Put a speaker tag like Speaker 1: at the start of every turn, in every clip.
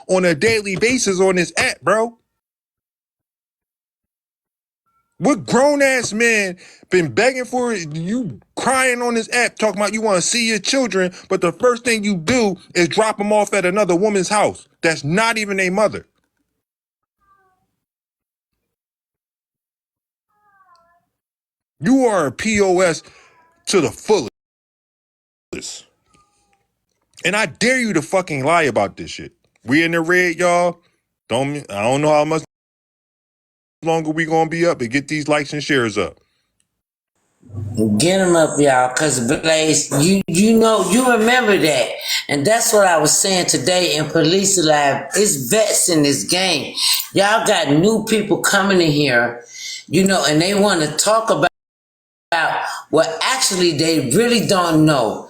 Speaker 1: on a daily basis on this app, bro. What grown ass man been begging for you, crying on this app, talking about you want to see your children, but the first thing you do is drop them off at another woman's house that's not even a mother. You are a POS to the fullest. And I dare you to fucking lie about this shit. We in the red, y'all. I don't know how much longer we gonna be up and get these likes and shares up.
Speaker 2: Get them up, y'all, because Blaze, you remember that. And that's what I was saying today in Police Alive. It's vets in this game. Y'all got new people coming in here, and they want to talk about what actually they really don't know.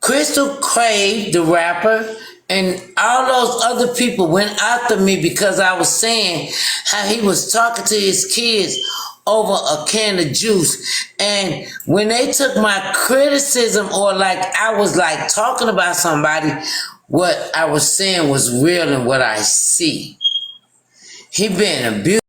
Speaker 2: Crystal Crave, the rapper, and all those other people went after me because I was saying how he was talking to his kids over a can of juice. And when they took my criticism, or like I was like talking about somebody, what I was saying was real and what I see. He been abused.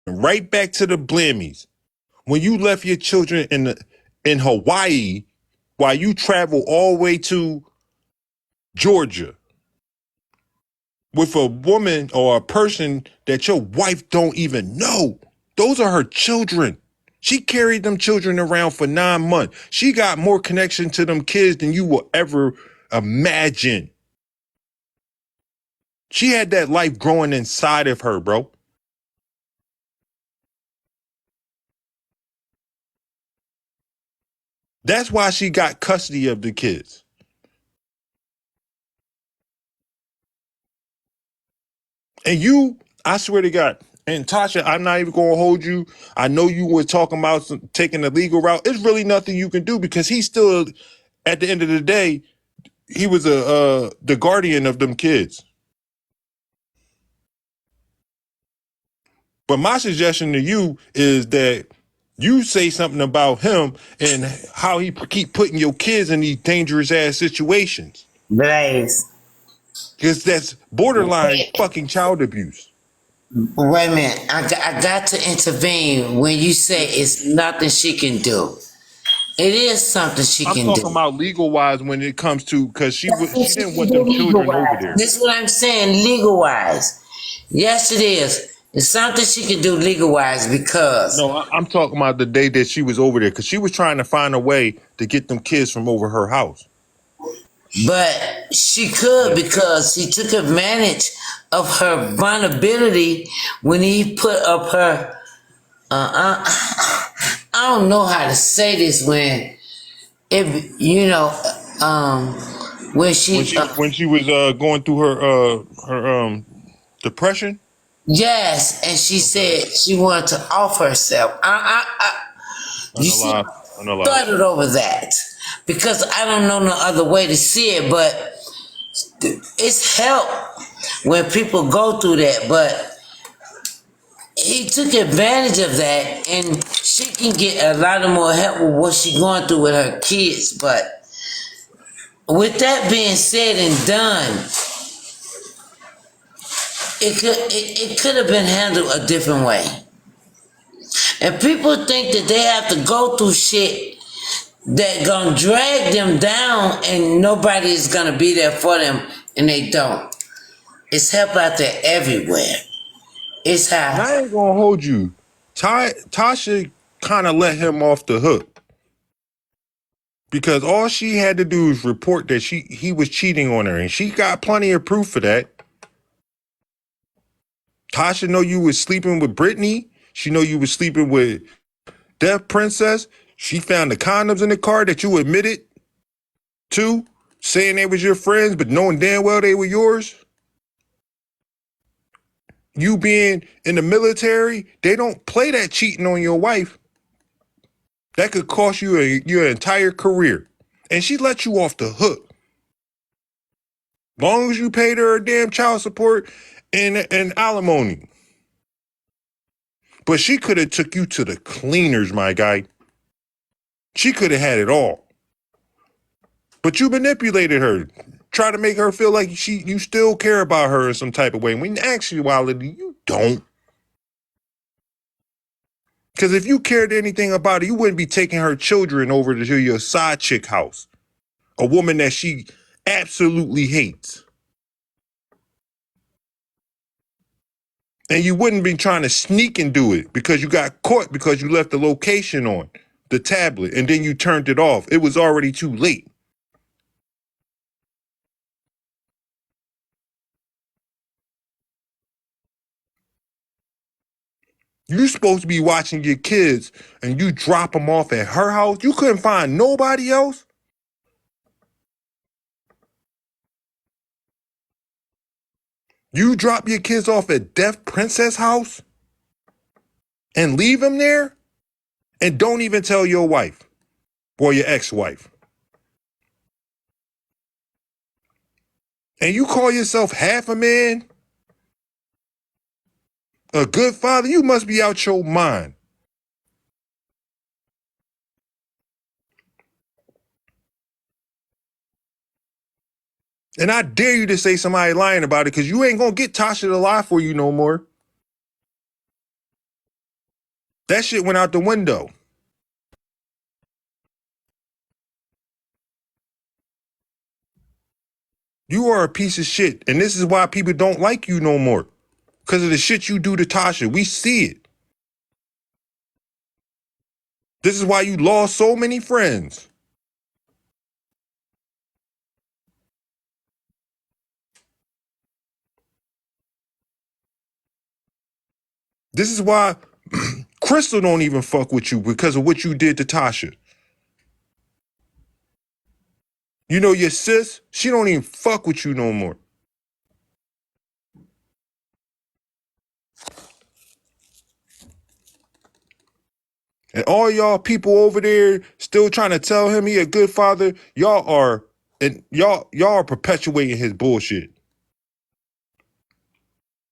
Speaker 1: Right back to the blammies. When you left your children in Hawaii while you travel all the way to Georgia with a woman or a person that your wife don't even know. Those are her children. She carried them children around for 9 months. She got more connection to them kids than you will ever imagine. She had that life growing inside of her, bro. That's why she got custody of the kids. And you, I swear to God, and Tasha, I'm not even going to hold you. I know you were talking about taking the legal route. It's really nothing you can do because he's still, at the end of the day, he was the guardian of them kids. But my suggestion to you is that you say something about him and how he keep putting your kids in these dangerous ass situations.
Speaker 2: Blaze.
Speaker 1: Because that's borderline fucking child abuse.
Speaker 2: Wait a minute. I got to intervene when you say it's nothing she can do. It is something she
Speaker 1: I'm
Speaker 2: can
Speaker 1: talking
Speaker 2: do.
Speaker 1: about legal wise when it comes to, because she
Speaker 2: She
Speaker 1: didn't
Speaker 2: can
Speaker 1: want
Speaker 2: do
Speaker 1: them
Speaker 2: legal
Speaker 1: children over
Speaker 2: wise.
Speaker 1: there.
Speaker 2: This is what I'm saying, legal wise. Yes, it is. It's something she can do legal wise because.
Speaker 1: No, I'm talking about the day that she was over there because she was trying to find a way to get them kids from over her house.
Speaker 2: But she could because he took advantage of her vulnerability when he put up her. I don't know how to say this when, if when
Speaker 1: When she was going through her depression.
Speaker 2: yes, and she
Speaker 1: Okay.
Speaker 2: said she wanted to off herself. You see,
Speaker 1: Unalive. Unalive.
Speaker 2: started over that because I don't know no other way to see it, but it's help when people go through that. But he took advantage of that, and she can get a lot of more help with what she's going through with her kids. But with that being said and done, it could have been handled a different way. And people think that they have to go through shit that gonna drag them down and nobody is gonna be there for them, and they don't. It's help out there everywhere. It's
Speaker 1: And
Speaker 2: how.
Speaker 1: I ain't gonna hold you. Tasha kind of let him off the hook because all she had to do is report that he was cheating on her, and she got plenty of proof for that. Tasha know you was sleeping with Brittany. She know you was sleeping with Deaf Princess. She found the condoms in the car that you admitted to, saying they was your friends, but knowing damn well they were yours. You being in the military, they don't play that cheating on your wife. That could cost you your entire career. And she let you off the hook. Long as you paid her a damn child support and alimony. But she could have took you to the cleaners, my guy. She could have had it all. But you manipulated her. Try to make her feel like you still care about her in some type of way. When in actuality, you don't. Because if you cared anything about it, you wouldn't be taking her children over to your side chick house. A woman that she absolutely hates. And you wouldn't be trying to sneak and do it because you got caught because you left the location on the tablet and then you turned it off. It was already too late. You're supposed to be watching your kids and you drop them off at her house. You couldn't find nobody else. You drop your kids off at Deaf Princess house and leave them there and don't even tell your wife or your ex-wife. And you call yourself half a man? A good father? You must be out your mind. And I dare you to say somebody lying about it because you ain't going to get Tasha to lie for you no more. That shit went out the window. You are a piece of shit. And this is why people don't like you no more. Because of the shit you do to Tasha. We see it. This is why you lost so many friends. This is why Crystal don't even fuck with you because of what you did to Tasha. You know your sis, she don't even fuck with you no more. And all y'all people over there still trying to tell him he a good father, y'all are perpetuating his bullshit.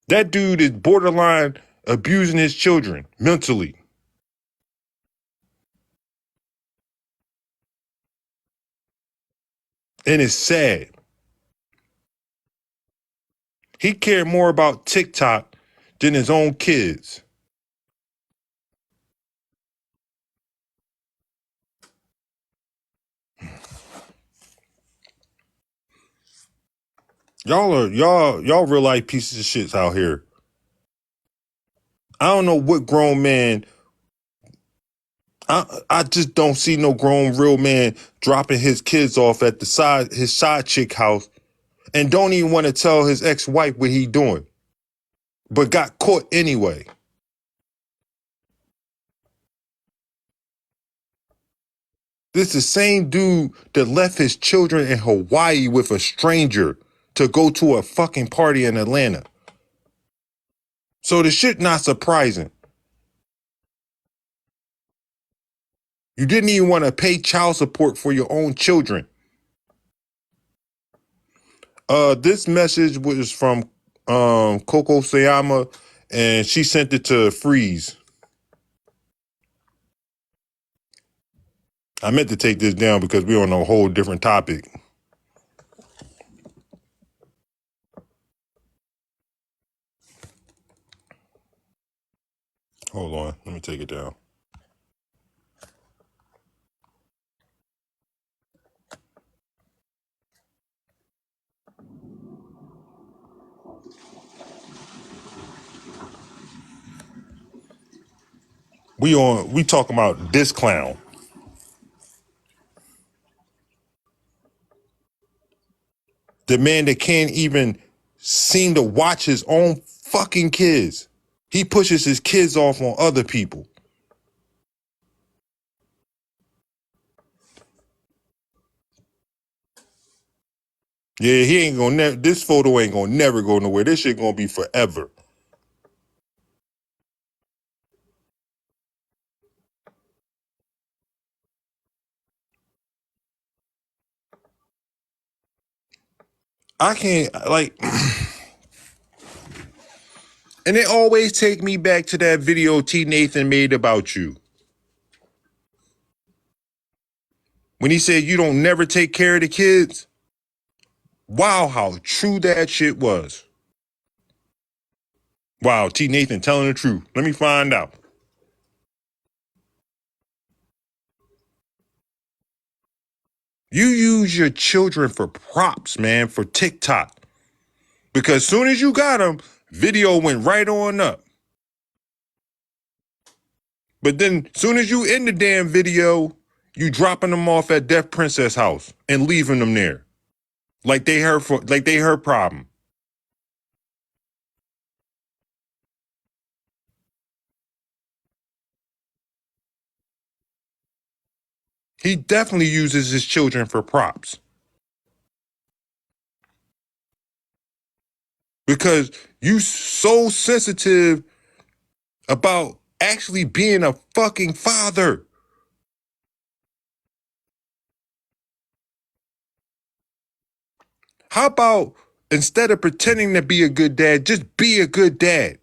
Speaker 1: That dude is borderline abusing his children mentally. And it's sad. He cared more about TikTok than his own kids. Y'all real life pieces of shits out here. I don't know what grown man. I just don't see no grown real man dropping his kids off at his side chick house and don't even want to tell his ex-wife what he doing, but got caught anyway. This is the same dude that left his children in Hawaii with a stranger to go to a fucking party in Atlanta. So the shit not surprising. You didn't even want to pay child support for your own children. This message was from Coco Sayama, and she sent it to Freeze. I meant to take this down because we're on a whole different topic. Hold on, let me take it down. We talking about this clown. The man that can't even seem to watch his own fucking kids. He pushes his kids off on other people. Yeah, he ain't gonna this photo ain't gonna never go nowhere. This shit gonna be forever. I can't, like, and it always take me back to that video T. Nathan made about you. When he said you don't never take care of the kids. Wow, how true that shit was. Wow, T. Nathan telling the truth. Let me find out. You use your children for props, man, for TikTok. Because soon as you got them, video went right on up. But then soon as you end the damn video, you dropping them off at Deaf Princess house and leaving them there. Like they her problem. He definitely uses his children for props. Because you so sensitive about actually being a fucking father. How about instead of pretending to be a good dad, just be a good dad?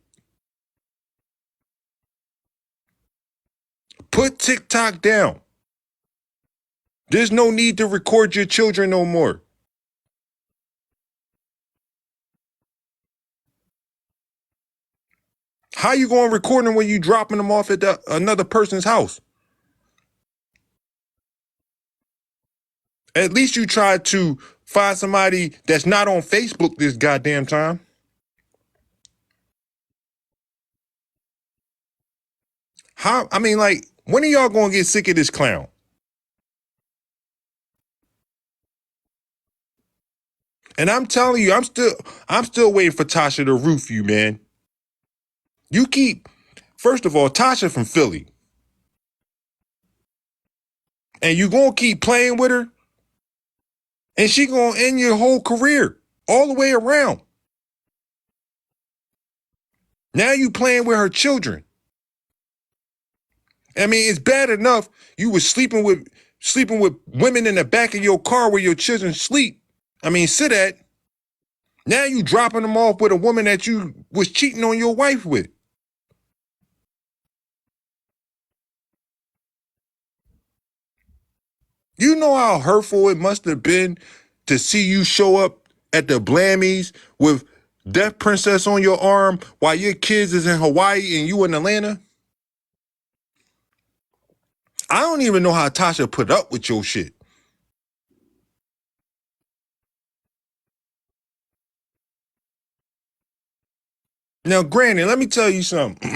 Speaker 1: Put TikTok down. There's no need to record your children no more. How you going to record them when you dropping them off at another person's house? At least you try to find somebody that's not on Facebook this goddamn time. How? I mean, like, when are y'all going to get sick of this clown? And I'm telling you, I'm still waiting for Tasha to roof you, man. You keep, first of all, Tasha from Philly. And you gonna keep playing with her, and she gonna end your whole career all the way around. Now you playing with her children. I mean, it's bad enough you was sleeping with women in the back of your car where your children sleep. I mean, sit at. Now you dropping them off with a woman that you was cheating on your wife with. You know how hurtful it must have been to see you show up at the Blammies with Deaf Princess on your arm while your kids is in Hawaii and you in Atlanta? I don't even know how Tasha put up with your shit. Now, granted, let me tell you something.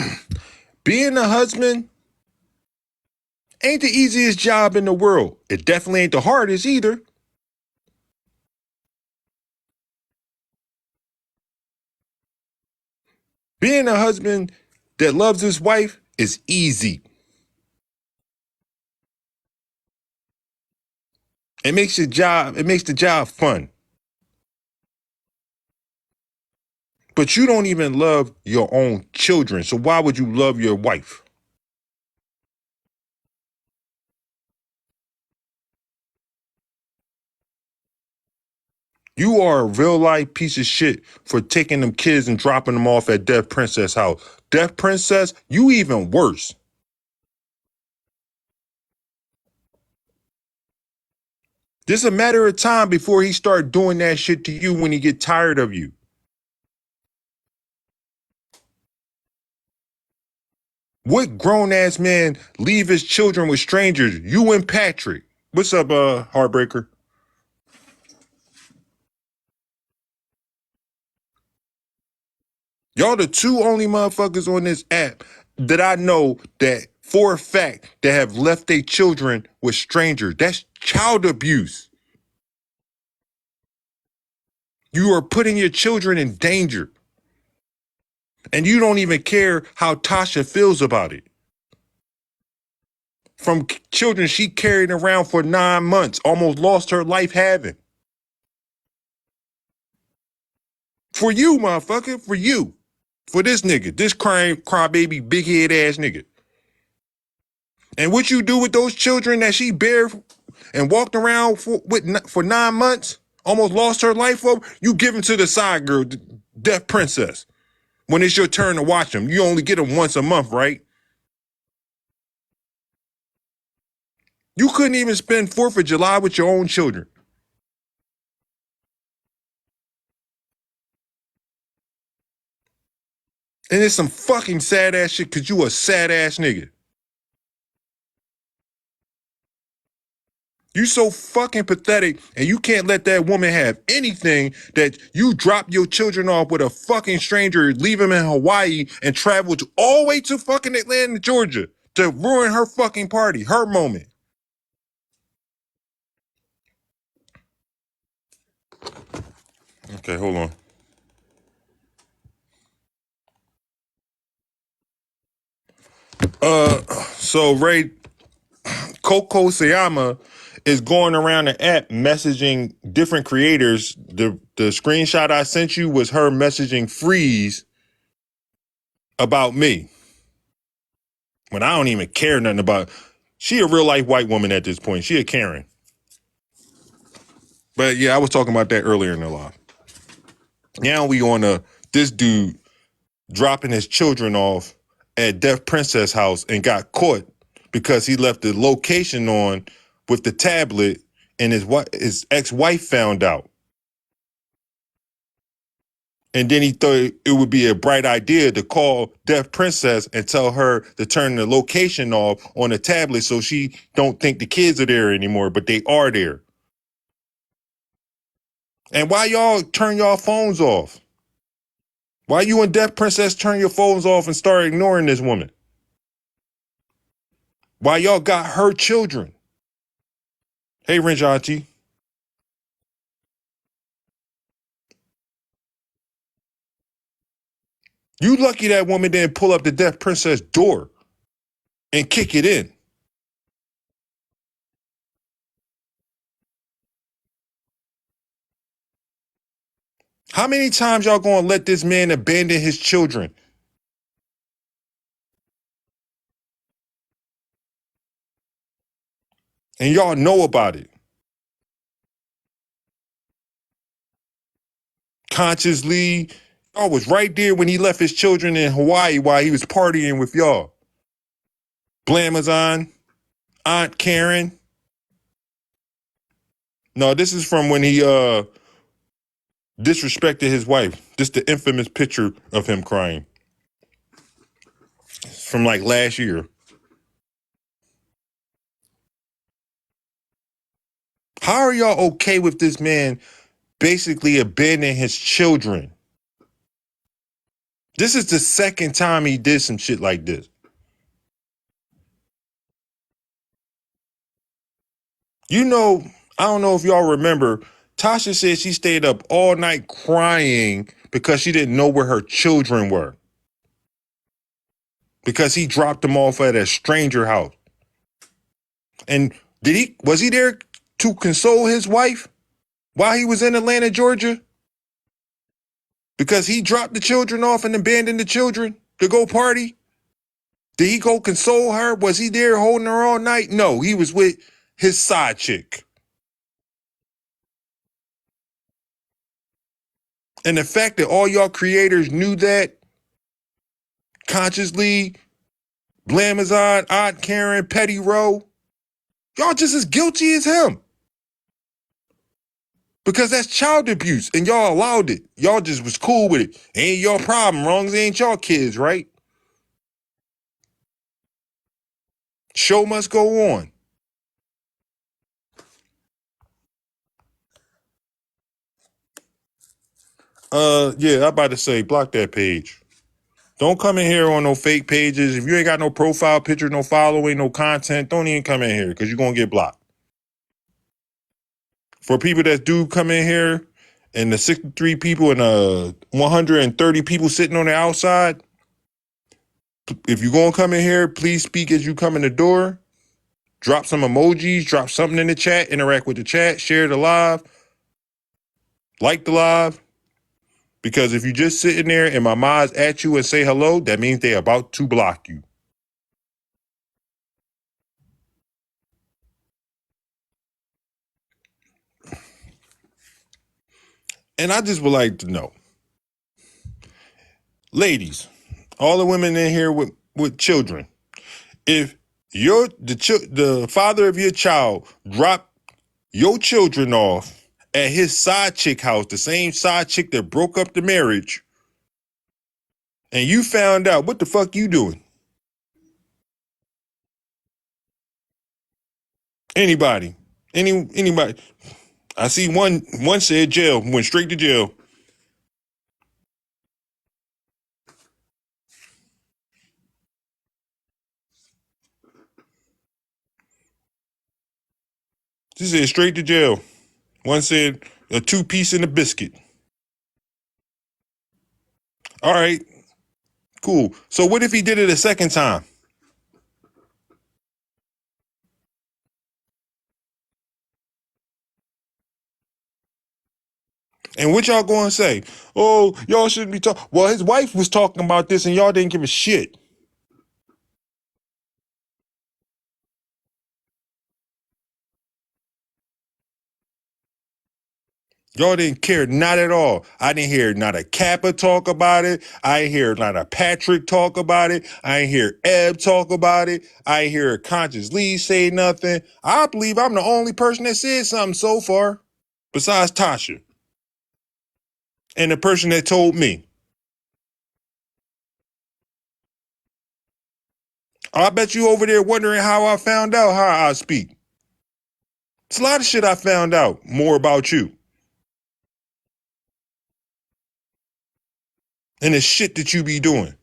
Speaker 1: Being a husband ain't the easiest job in the world. It definitely ain't the hardest either. Being a husband that loves his wife is easy. It makes the job fun. But you don't even love your own children. So why would you love your wife? You are a real life piece of shit for taking them kids and dropping them off at Deaf Princess house. Deaf Princess, you even worse. Just a matter of time before he start doing that shit to you when he get tired of you. What grown ass man leave his children with strangers? You and Patrick. What's up, Heartbreaker? Y'all the two only motherfuckers on this app that I know that for a fact that have left their children with strangers. That's child abuse. You are putting your children in danger. And you don't even care how Tasha feels about it. From children she carried around for 9 months, almost lost her life having. For you, motherfucker, for you. For this nigga, this crybaby, big head ass nigga. And what you do with those children that she bare and walked around for 9 months, almost lost her life over, you give him to the side girl, Deaf Princess. When it's your turn to watch him, you only get him once a month, right? You couldn't even spend 4th of July with your own children. And it's some fucking sad ass shit because you a sad ass nigga. You so fucking pathetic, and you can't let that woman have anything that you drop your children off with a fucking stranger, leave them in Hawaii, and travel all the way to fucking Atlanta, Georgia to ruin her fucking party, her moment. Okay, hold on. So Ray Coco Sayama is going around the app messaging different creators. The screenshot I sent you was her messaging Freeze about me. When I don't even care nothing about. She a real life white woman at this point. She a Karen. But yeah, I was talking about that earlier in the live. Now we on this dude dropping his children off at Deaf Princess house and got caught because he left the location on with the tablet, and his ex-wife found out. And then he thought it would be a bright idea to call Deaf Princess and tell her to turn the location off on the tablet so she don't think the kids are there anymore, but they are there. And why y'all turn y'all phones off? Why you and Deaf Princess turn your phones off and start ignoring this woman? Why y'all got her children? Hey, Wrench Auntie. You lucky that woman didn't pull up the Deaf Princess door and kick it in. How many times y'all gonna let this man abandon his children? And y'all know about it. Consciously, y'all was right there when he left his children in Hawaii while he was partying with y'all. Blamazon, Aunt Karen. No, this is from when he disrespected his wife. This the infamous picture of him crying. From like last year. How are y'all okay with this man basically abandoning his children? This is the second time he did some shit like this. You know, I don't know if y'all remember, Tasha said she stayed up all night crying because she didn't know where her children were. Because he dropped them off at a stranger house. And was he there to console his wife while he was in Atlanta, Georgia? Because he dropped the children off and abandoned the children to go party? Did he go console her? Was he there holding her all night? No, he was with his side chick. And the fact that all y'all creators knew that consciously, Blamazon, Aunt Karen, Petty Row, y'all just as guilty as him. Because that's child abuse and y'all allowed it. Y'all just was cool with it. Ain't your problem, wrong as ain't y'all kids, right? Show must go on. Yeah, I'm about to say, block that page. Don't come in here on no fake pages. If you ain't got no profile picture, no following, no content, don't even come in here because you're going to get blocked. For people that do come in here and the 63 people and 130 people sitting on the outside, if you're going to come in here, please speak as you come in the door. Drop some emojis, drop something in the chat, interact with the chat, share the live, like the live. Because if you just sitting there and my mods at you and say hello, that means they're about to block you. And I just would like to know, ladies, all the women in here with children, if the father of your child dropped your children off at his side chick house, the same side chick that broke up the marriage, and you found out, what the fuck you doing? Anybody? Anybody? I see one said jail, went straight to jail. She said straight to jail. One said a 2-piece and a biscuit. All right, cool. So what if he did it a second time? And what y'all going to say? Oh, y'all shouldn't be talking. Well, his wife was talking about this and y'all didn't give a shit. Y'all didn't care, not at all. I didn't hear not a Kappa talk about it. I didn't hear not a Patrick talk about it. I didn't hear Ebb talk about it. I didn't hear Conscious Lee say nothing. I believe I'm the only person that said something so far, besides Tasha, and the person that told me. I bet you over there wondering how I found out how I speak. It's a lot of shit I found out more about you. And the shit that you be doing.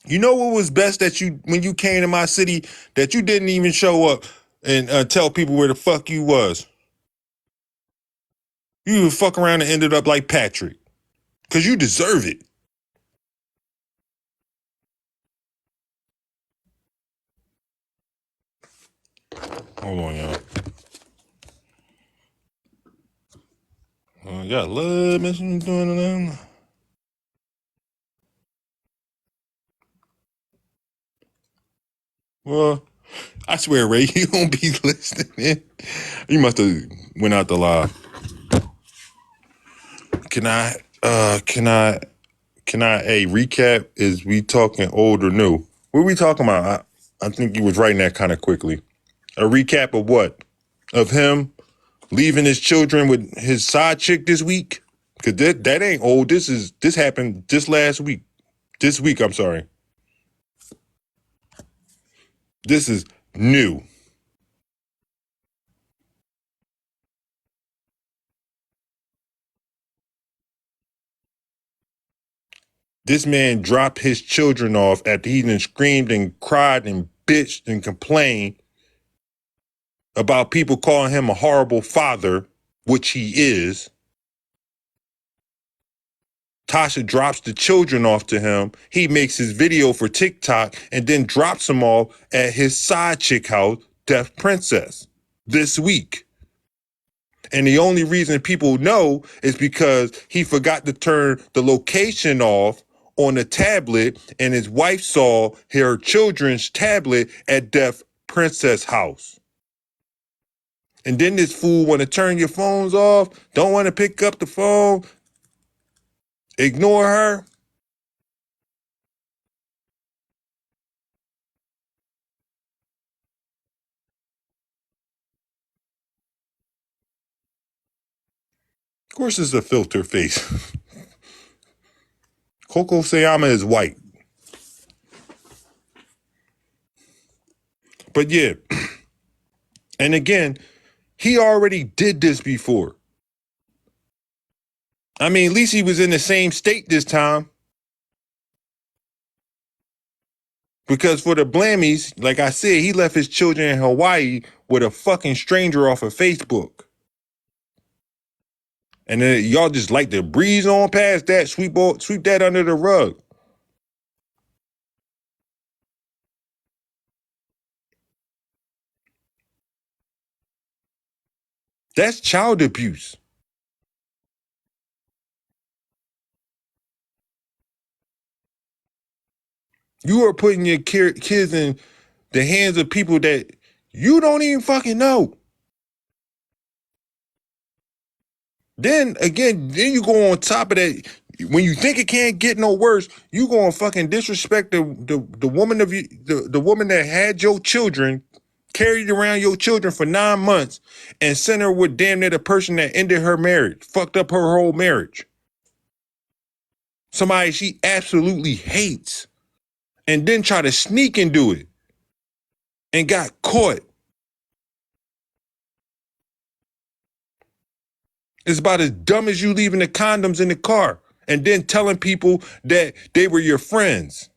Speaker 1: You know what was best that you, when you came to my city, that you didn't even show up and tell people where the fuck you was. You would fuck around and ended up like Patrick. Cause you deserve it. Hold on, y'all. Got love missing doing it. Well, I swear, Ray, you don't be listening. You must have went out the live. Can I a recap? Is we talking old or new? What are we talking about? I think you was writing that kind of quickly. A recap of what? Of him leaving his children with his side chick this week? Cause that ain't old. This happened just last week. This week, I'm sorry. This is new. This man dropped his children off after he done screamed and cried and bitched and complained about people calling him a horrible father, which he is. Tasha drops the children off to him. He makes his video for TikTok and then drops them all at his side chick house, Deaf Princess, this week. And the only reason people know is because he forgot to turn the location off on the tablet, and his wife saw her children's tablet at Deaf Princess house. And then this fool want to turn your phones off, don't want to pick up the phone, ignore her. Of course, it's a filter face. Coco Sayama is white. But yeah, and again, he already did this before. I mean, at least he was in the same state this time. Because for the Blammies, like I said, he left his children in Hawaii with a fucking stranger off of Facebook. And then y'all just like to breeze on past that, sweep that under the rug. That's child abuse. You are putting your kids in the hands of people that you don't even fucking know. Then again, then you go on top of that. When you think it can't get no worse, you gonna fucking disrespect the woman of you, the woman that had your children, carried around your children for 9 months, and sent her with damn near the person that ended her marriage, fucked up her whole marriage. Somebody she absolutely hates, and then try to sneak and do it, and got caught. It's about as dumb as you leaving the condoms in the car and then telling people that they were your friends.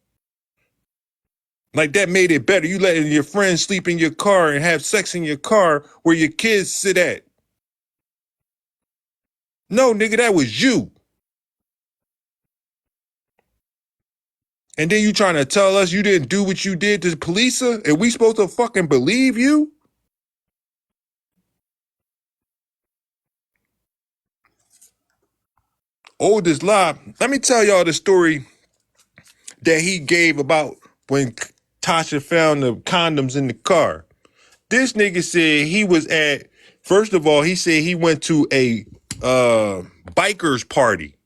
Speaker 1: Like that made it better. You letting your friends sleep in your car and have sex in your car where your kids sit at. No, nigga, that was you. And then you trying to tell us you didn't do what you did to Polisa, and we supposed to fucking believe you? Oldest lie. Let me tell y'all the story that he gave about when Tasha found the condoms in the car. This nigga said he was at, first of all, he said he went to a biker's party,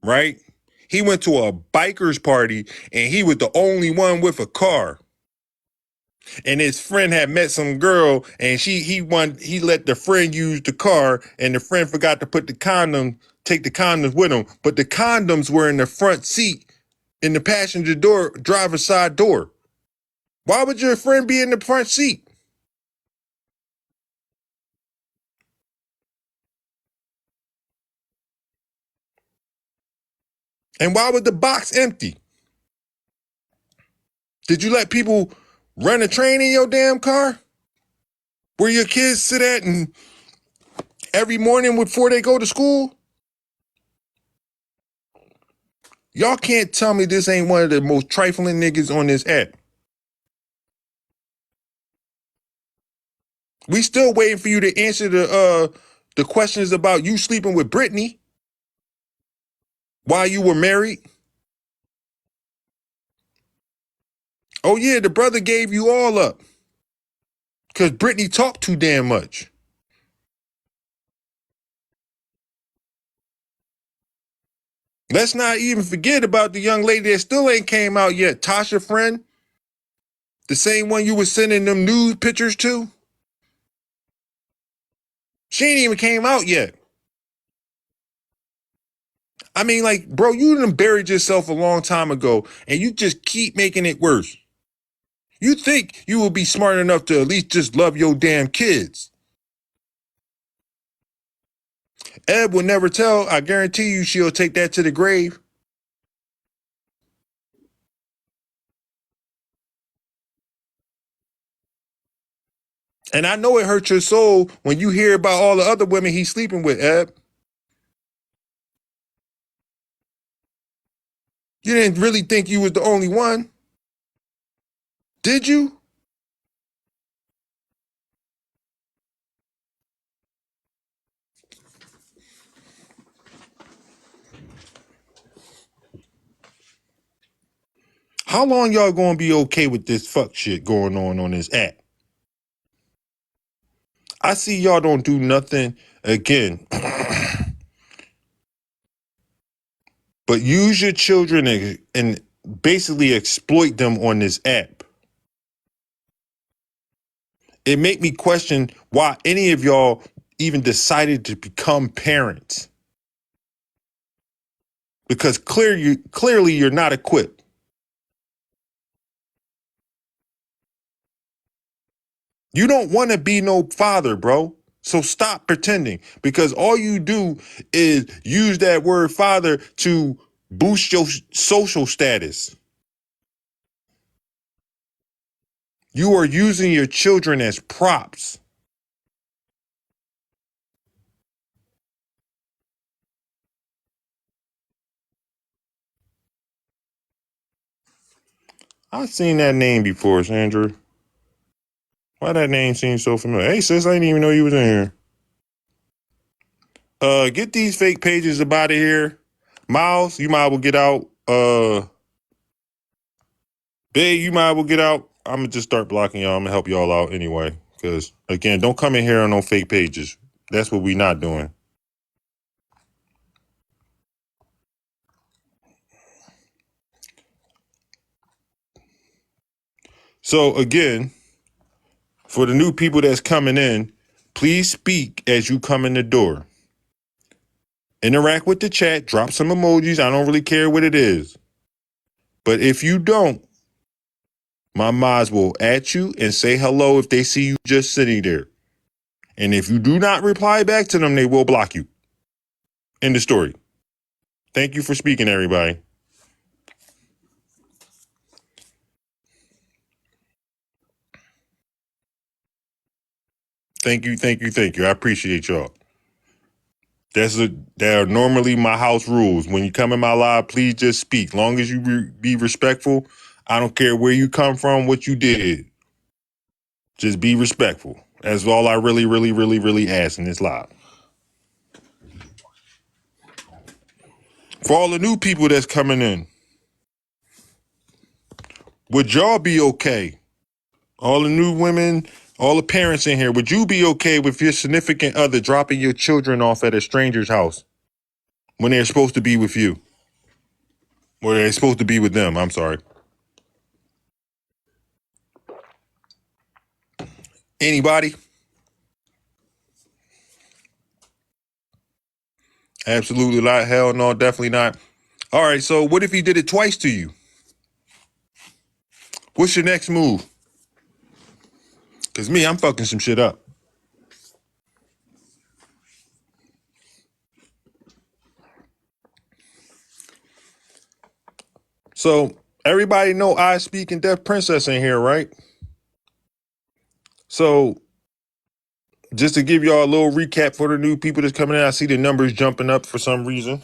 Speaker 1: right? He went to a biker's party and he was the only one with a car. And his friend had met some girl and he let the friend use the car and the friend forgot to take the condoms with him. But the condoms were in the front seat in the passenger door, driver's side door. Why would your friend be in the front seat? And why was the box empty? Did you let people run a train in your damn car? Where your kids sit at and every morning before they go to school? Y'all can't tell me this ain't one of the most trifling niggas on this app. We still waiting for you to answer the questions about you sleeping with Brittany while you were married. Oh yeah, the brother gave you all up because Brittany talked too damn much. Let's not even forget about the young lady that still ain't came out yet, Tasha friend, the same one you was sending them nude pictures to. She ain't even came out yet. I mean, like, bro, you done buried yourself a long time ago, and you just keep making it worse. You think you will be smart enough to at least just love your damn kids. Ed will never tell. I guarantee you she'll take that to the grave. And I know it hurts your soul when you hear about all the other women he's sleeping with, Ed. You didn't really think you was the only one, did you? How long y'all gonna be okay with this fuck shit going on this app? I see y'all don't do nothing again, but use your children and basically exploit them on this app. It make me question why any of y'all even decided to become parents. Because clearly you're not equipped. You don't want to be no father, bro. So stop pretending, because all you do is use that word father to boost your social status. You are using your children as props. I've seen that name before, Sandra. Why that name seems so familiar? Hey, sis, I didn't even know you was in here. Get these fake pages up out of here. Miles, you might well get out. Babe, you might as well get out. I'm going to just start blocking y'all. I'm going to help y'all out anyway. Because, again, don't come in here on no fake pages. That's what we not doing. So, again, for the new people that's coming in, please speak as you come in the door. Interact with the chat. Drop some emojis. I don't really care what it is. But if you don't, my mods will at you and say hello if they see you just sitting there. And if you do not reply back to them, they will block you. End the story. Thank you for speaking, everybody. Thank you. I appreciate y'all. That are normally my house rules. When you come in my live, please just speak. Long as you be respectful, I don't care where you come from, what you did. Just be respectful. That's all I really ask in this live. For all the new people that's coming in, would y'all be okay? All the new women, all the parents in here, would you be okay with your significant other dropping your children off at a stranger's house when they're supposed to be with you? Or they're supposed to be with them, I'm sorry. Anybody? Absolutely not. Hell no, definitely not. All right, so what if he did it twice to you? What's your next move? Because me, I'm fucking some shit up. So everybody know I Speak and Deaf Princess in here, right? So just to give y'all a little recap for the new people that's coming in, I see the numbers jumping up for some reason.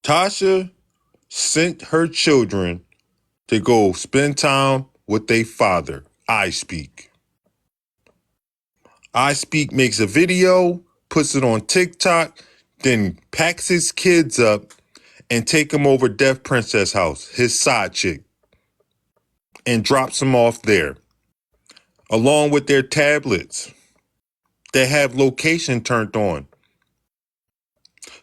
Speaker 1: Tasha sent her children to go spend time with their father, I Speak. I Speak makes a video, puts it on TikTok, then packs his kids up and take them over Deaf Princess house, his side chick, and drops them off there, along with their tablets that have location turned on.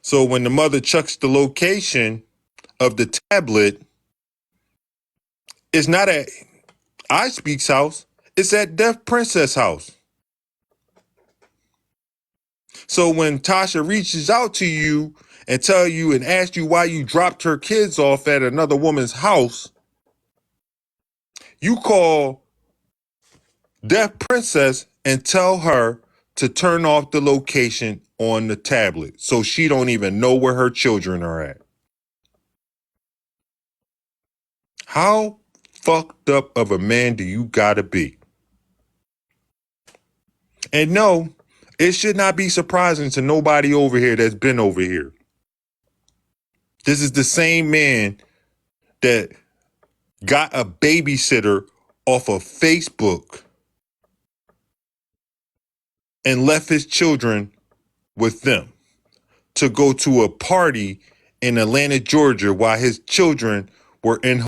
Speaker 1: So when the mother chucks the location of the tablet, it's not at I Speak's house, it's at Deaf Princess house. So when Tasha reaches out to you and tell you and ask you why you dropped her kids off at another woman's house, you call Deaf Princess and tell her to turn off the location on the tablet so she don't even know where her children are at. How fucked up of a man do you gotta be? And no, it should not be surprising to nobody over here that's been over here. This is the same man that got a babysitter off of Facebook and left his children with them to go to a party in Atlanta, Georgia, while his children were in